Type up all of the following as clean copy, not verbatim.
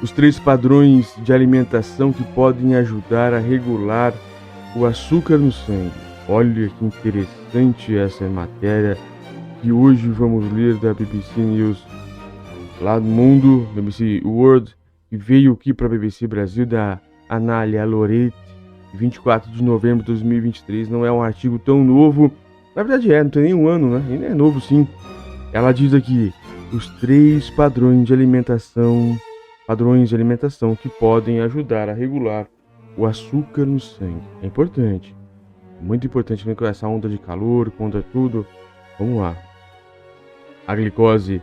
Os 3 padrões de alimentação que podem ajudar a regular o açúcar no sangue. Olha que interessante essa matéria que hoje vamos ler da BBC News, lá do mundo, BBC World, que veio aqui para a BBC Brasil, da Anália Loretti, 24 de novembro de 2023. Não é um artigo tão novo, na verdade não tem nem um ano, né? Ainda é novo sim. Ela diz aqui, os 3 padrões de alimentação que podem ajudar a regular o açúcar no sangue. É importante, muito importante com essa onda de calor, contra tudo. Vamos lá. A glicose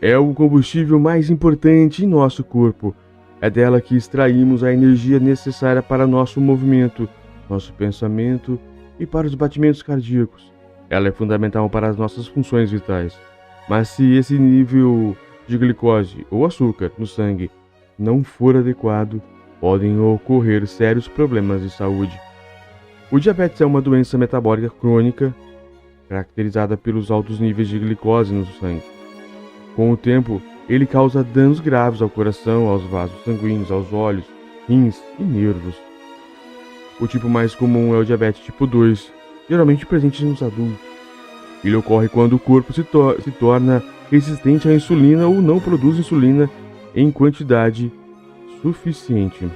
é o combustível mais importante em nosso corpo. É dela que extraímos a energia necessária para nosso movimento, nosso pensamento e para os batimentos cardíacos. Ela é fundamental para as nossas funções vitais. Mas se esse nível de glicose ou açúcar no sangue não for adequado, podem ocorrer sérios problemas de saúde. O diabetes é uma doença metabólica crônica, caracterizada pelos altos níveis de glicose no sangue. Com o tempo, ele causa danos graves ao coração, aos vasos sanguíneos, aos olhos, rins e nervos. O tipo mais comum é o diabetes tipo 2, geralmente presente nos adultos. Ele ocorre quando o corpo se torna resistente à insulina ou não produz insulina em quantidade suficiente.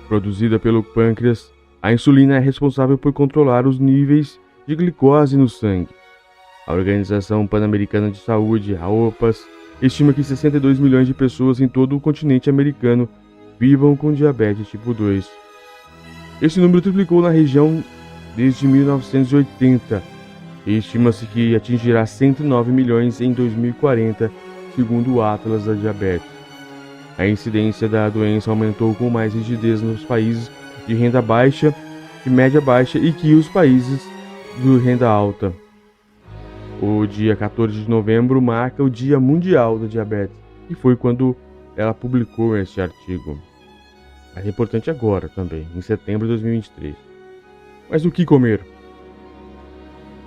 Produzida pelo pâncreas, a insulina é responsável por controlar os níveis de glicose no sangue. A Organização Pan-Americana de Saúde, a OPAS, estima que 62 milhões de pessoas em todo o continente americano vivam com diabetes tipo 2. Esse número triplicou na região desde 1980 e estima-se que atingirá 109 milhões em 2040, segundo o Atlas da Diabetes. A incidência da doença aumentou com mais rigidez nos países de renda baixa, de média baixa e que os países de renda alta. O dia 14 de novembro marca o Dia Mundial da Diabetes, e foi quando ela publicou esse artigo. É importante agora também, em setembro de 2023. Mas o que comer?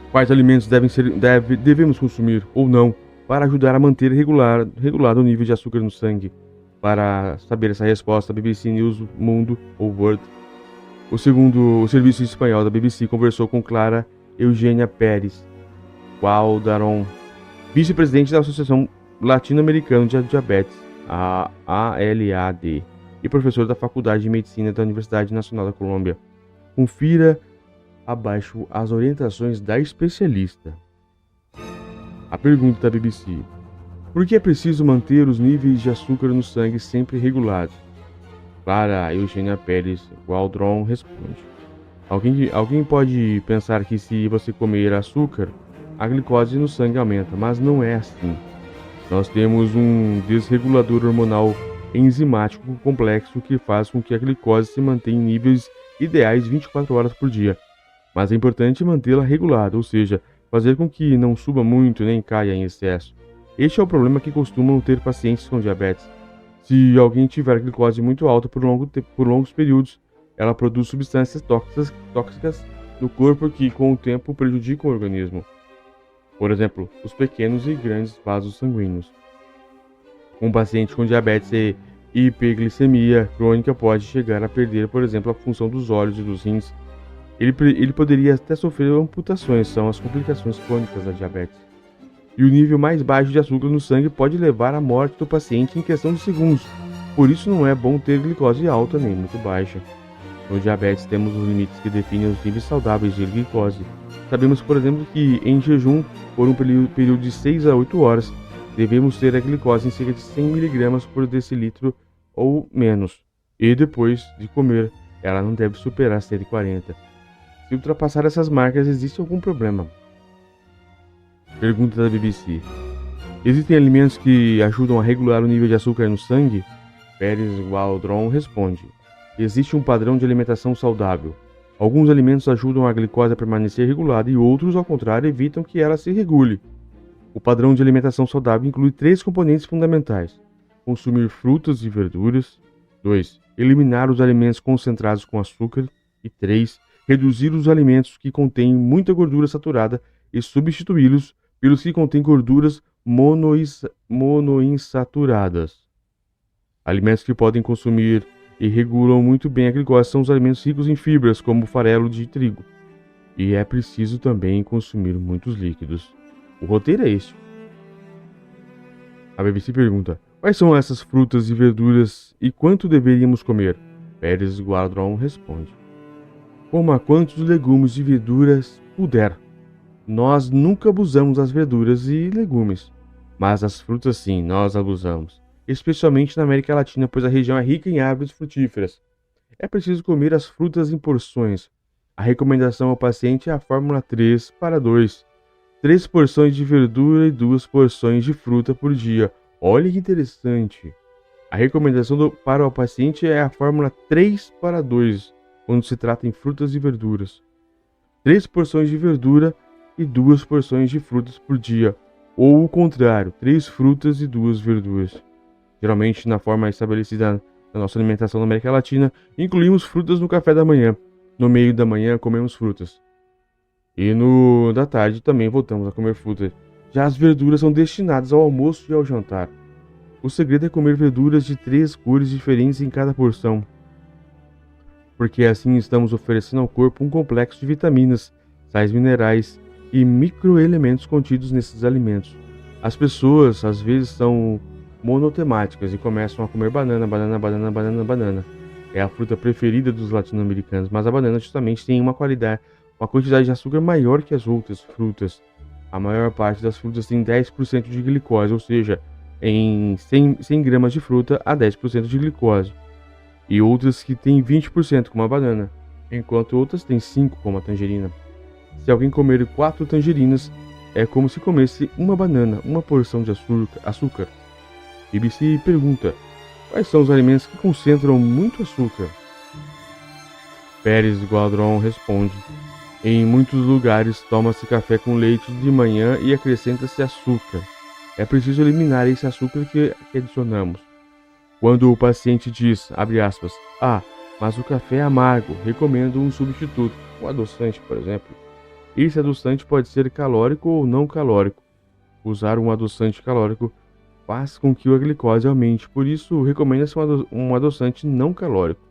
Quais alimentos devemos consumir ou não para ajudar a manter regulado o nível de açúcar no sangue? Para saber essa resposta, a BBC News Mundo ou World, o serviço espanhol da BBC conversou com Clara Eugênia Pérez Gualdarón, vice-presidente da Associação Latino-Americana de Diabetes, a ALAD, e professor da Faculdade de Medicina da Universidade Nacional da Colômbia. Confira abaixo as orientações da especialista. A pergunta da BBC: por que é preciso manter os níveis de açúcar no sangue sempre regulados? Clara Eugênia Pérez Gualdarón responde: Alguém pode pensar que se você comer açúcar, a glicose no sangue aumenta, mas não é assim. Nós temos um desregulador hormonal enzimático complexo que faz com que a glicose se mantenha em níveis ideais 24 horas por dia. Mas é importante mantê-la regulada, ou seja, fazer com que não suba muito nem caia em excesso. Este é o problema que costumam ter pacientes com diabetes. Se alguém tiver glicose muito alta por longos períodos, ela produz substâncias tóxicas no corpo que, com o tempo, prejudicam o organismo. Por exemplo, os pequenos e grandes vasos sanguíneos. Um paciente com diabetes e hiperglicemia crônica pode chegar a perder, por exemplo, a função dos olhos e dos rins. Ele poderia até sofrer amputações, são as complicações crônicas da diabetes. E o nível mais baixo de açúcar no sangue pode levar à morte do paciente em questão de segundos. Por isso não é bom ter glicose alta nem muito baixa. No diabetes temos os limites que definem os níveis saudáveis de glicose. Sabemos, por exemplo, que em jejum, por um período de 6 a 8 horas, devemos ter a glicose em cerca de 100 mg por decilitro ou menos. E depois de comer, ela não deve superar 140. Se ultrapassar essas marcas, existe algum problema? Pergunta da BBC: existem alimentos que ajudam a regular o nível de açúcar no sangue? Pérez Gualdarón responde: existe um padrão de alimentação saudável. Alguns alimentos ajudam a glicose a permanecer regulada e outros, ao contrário, evitam que ela se regule. O padrão de alimentação saudável inclui 3 componentes fundamentais: consumir frutas e verduras, 2. eliminar os alimentos concentrados com açúcar e 3. reduzir os alimentos que contêm muita gordura saturada e substituí-los pelos que contêm gorduras monoinsaturadas. Alimentos que podem consumir e regulam muito bem a glicose são os alimentos ricos em fibras, como o farelo de trigo. E é preciso também consumir muitos líquidos. O roteiro é este. A BBC pergunta: quais são essas frutas e verduras e quanto deveríamos comer? Pérez Guadron responde: coma quantos legumes e verduras puder. Nós nunca abusamos das verduras e legumes, mas as frutas sim, nós abusamos, especialmente na América Latina, pois a região é rica em árvores frutíferas. É preciso comer as frutas em porções. A recomendação ao paciente é a fórmula 3-2. 3 porções de verdura e 2 porções de fruta por dia. Olha que interessante. A recomendação para o paciente é a fórmula 3-2, quando se trata em frutas e verduras. 3 porções de verdura e 2 porções de frutas por dia. Ou o contrário, 3 frutas e 2 verduras. Geralmente, na forma estabelecida na nossa alimentação na América Latina, incluímos frutas no café da manhã. No meio da manhã, comemos frutas. E no da tarde também voltamos a comer frutas. Já as verduras são destinadas ao almoço e ao jantar. O segredo é comer verduras de 3 cores diferentes em cada porção, porque assim estamos oferecendo ao corpo um complexo de vitaminas, sais minerais e microelementos contidos nesses alimentos. As pessoas às vezes são monotemáticas e começam a comer banana. É a fruta preferida dos latino-americanos, mas a banana justamente tem uma quantidade de açúcar maior que as outras frutas. A maior parte das frutas tem 10% de glicose, ou seja, em 100 gramas de fruta há 10% de glicose. E outras que têm 20%, como a banana, enquanto outras têm 5%, como a tangerina. Se alguém comer 4 tangerinas, é como se comesse uma banana, uma porção de açúcar. BBC pergunta: quais são os alimentos que concentram muito açúcar? Pérez Guadron responde: em muitos lugares toma-se café com leite de manhã e acrescenta-se açúcar. É preciso eliminar esse açúcar que adicionamos. Quando o paciente diz, abre aspas, mas o café é amargo, recomendo um substituto, um adoçante, por exemplo. Esse adoçante pode ser calórico ou não calórico. Usar um adoçante calórico faz com que a glicose aumente, por isso recomenda-se um adoçante não calórico.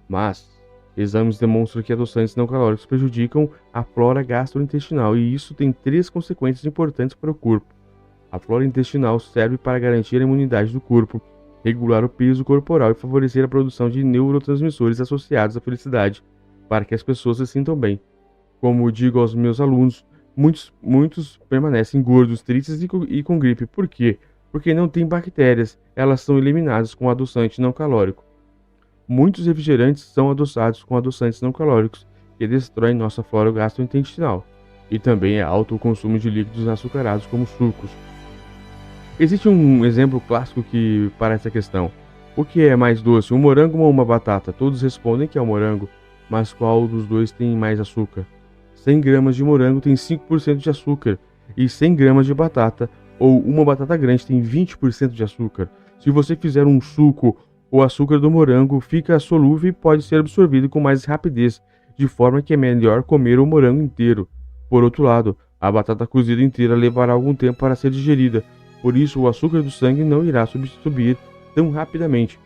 Mas exames demonstram que adoçantes não calóricos prejudicam a flora gastrointestinal e isso tem 3 consequências importantes para o corpo. A flora intestinal serve para garantir a imunidade do corpo, regular o peso corporal e favorecer a produção de neurotransmissores associados à felicidade, para que as pessoas se sintam bem. Como digo aos meus alunos, muitos permanecem gordos, tristes e com gripe. Por quê? Porque não tem bactérias, elas são eliminadas com adoçante não calórico. Muitos refrigerantes são adoçados com adoçantes não calóricos, que destroem nossa flora gastrointestinal. E também é alto o consumo de líquidos açucarados como sucos. Existe um exemplo clássico para essa questão. O que é mais doce, um morango ou uma batata? Todos respondem que é o morango, mas qual dos dois tem mais açúcar? 100 gramas de morango tem 5% de açúcar, e 100 gramas de batata, ou uma batata grande, tem 20% de açúcar. Se você fizer um suco, o açúcar do morango fica solúvel e pode ser absorvido com mais rapidez, de forma que é melhor comer o morango inteiro. Por outro lado, a batata cozida inteira levará algum tempo para ser digerida, por isso o açúcar do sangue não irá subir tão rapidamente.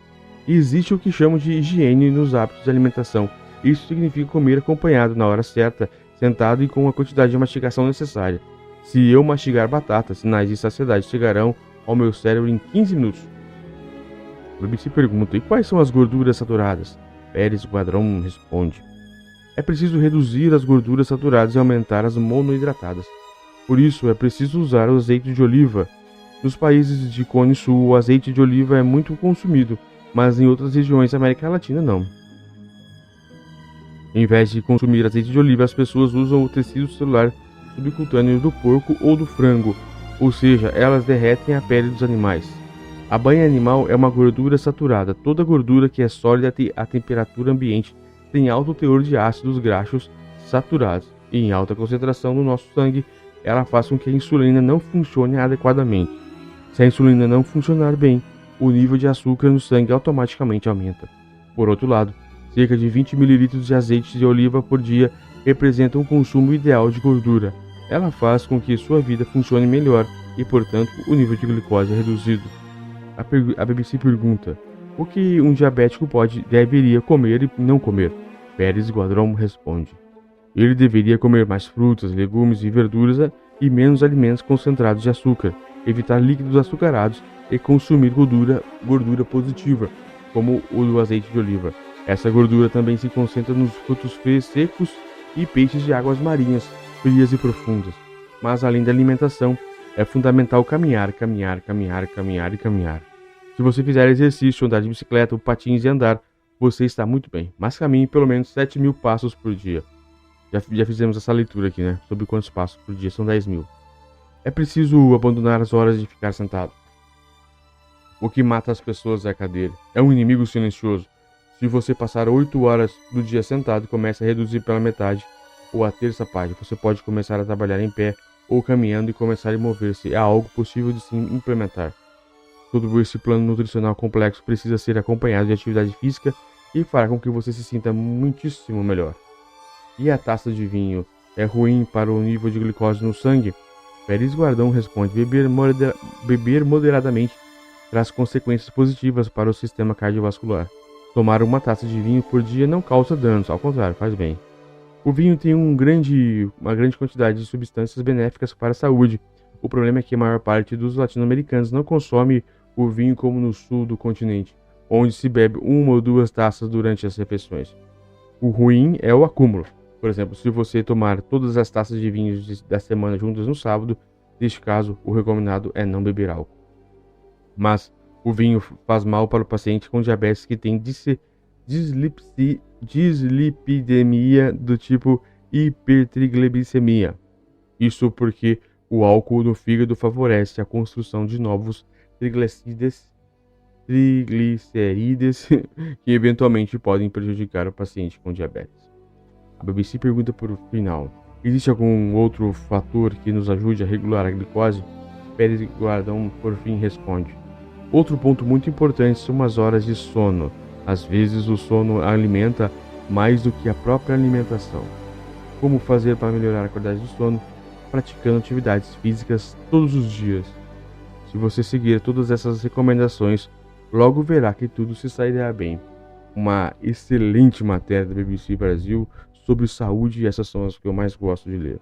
E existe o que chamamos de higiene nos hábitos de alimentação. Isso significa comer acompanhado na hora certa, sentado e com a quantidade de mastigação necessária. Se eu mastigar batata, sinais de saciedade chegarão ao meu cérebro em 15 minutos. O BBC pergunta: e quais são as gorduras saturadas? Pérez Guadron responde: é preciso reduzir as gorduras saturadas e aumentar as monoidratadas. Por isso, é preciso usar o azeite de oliva. Nos países de Cone Sul, o azeite de oliva é muito consumido, mas em outras regiões da América Latina não. Em vez de consumir azeite de oliva, as pessoas usam o tecido celular subcutâneo do porco ou do frango, ou seja, elas derretem a pele dos animais. A banha animal é uma gordura saturada. Toda gordura que é sólida a temperatura ambiente tem alto teor de ácidos graxos saturados e em alta concentração no nosso sangue. Ela faz com que a insulina não funcione adequadamente. Se a insulina não funcionar bem, o nível de açúcar no sangue automaticamente aumenta. Por outro lado, cerca de 20 ml de azeite de oliva por dia representa um consumo ideal de gordura. Ela faz com que sua vida funcione melhor e, portanto, o nível de glicose é reduzido. A BBC pergunta: O que um diabético deveria comer e não comer? Pérez Guadrão responde. Ele deveria comer mais frutas, legumes e verduras e menos alimentos concentrados de açúcar, evitar líquidos açucarados e consumir gordura positiva, como o do azeite de oliva. Essa gordura também se concentra nos frutos secos e peixes de águas marinhas, frias e profundas. Mas além da alimentação, é fundamental caminhar. Se você fizer exercício, andar de bicicleta ou patins e andar, você está muito bem. Mas caminhe pelo menos 7.000 passos por dia. Já fizemos essa leitura aqui, né? Sobre quantos passos por dia, são 10.000. É preciso abandonar as horas de ficar sentado. O que mata as pessoas é a cadeira. É um inimigo silencioso. Se você passar 8 horas do dia sentado, comece a reduzir pela metade ou a terça parte. Você pode começar a trabalhar em pé ou caminhando e começar a mover-se. É algo possível de se implementar. Todo esse plano nutricional complexo precisa ser acompanhado de atividade física e fará com que você se sinta muitíssimo melhor. E a taça de vinho é ruim para o nível de glicose no sangue? Pérez Guardão responde: beber moderadamente traz consequências positivas para o sistema cardiovascular. Tomar uma taça de vinho por dia não causa danos, ao contrário, faz bem. O vinho tem uma grande quantidade de substâncias benéficas para a saúde. O problema é que a maior parte dos latino-americanos não consome o vinho como no sul do continente, onde se bebe 1 ou 2 taças durante as refeições. O ruim é o acúmulo. Por exemplo, se você tomar todas as taças de vinho da semana juntas no sábado, neste caso, o recomendado é não beber álcool. Mas o vinho faz mal para o paciente com diabetes que tem dislipidemia do tipo hipertriglicemia. Isso porque o álcool no fígado favorece a construção de novos triglicérides que eventualmente podem prejudicar o paciente com diabetes. A BBC pergunta por final: existe algum outro fator que nos ajude a regular a glicose? Pérez Guardão por fim responde: outro ponto muito importante são as horas de sono. Às vezes o sono alimenta mais do que a própria alimentação. Como fazer para melhorar a qualidade do sono? Praticando atividades físicas todos os dias. Se você seguir todas essas recomendações, logo verá que tudo se sairá bem. Uma excelente matéria da BBC Brasil sobre saúde, e essas são as que eu mais gosto de ler.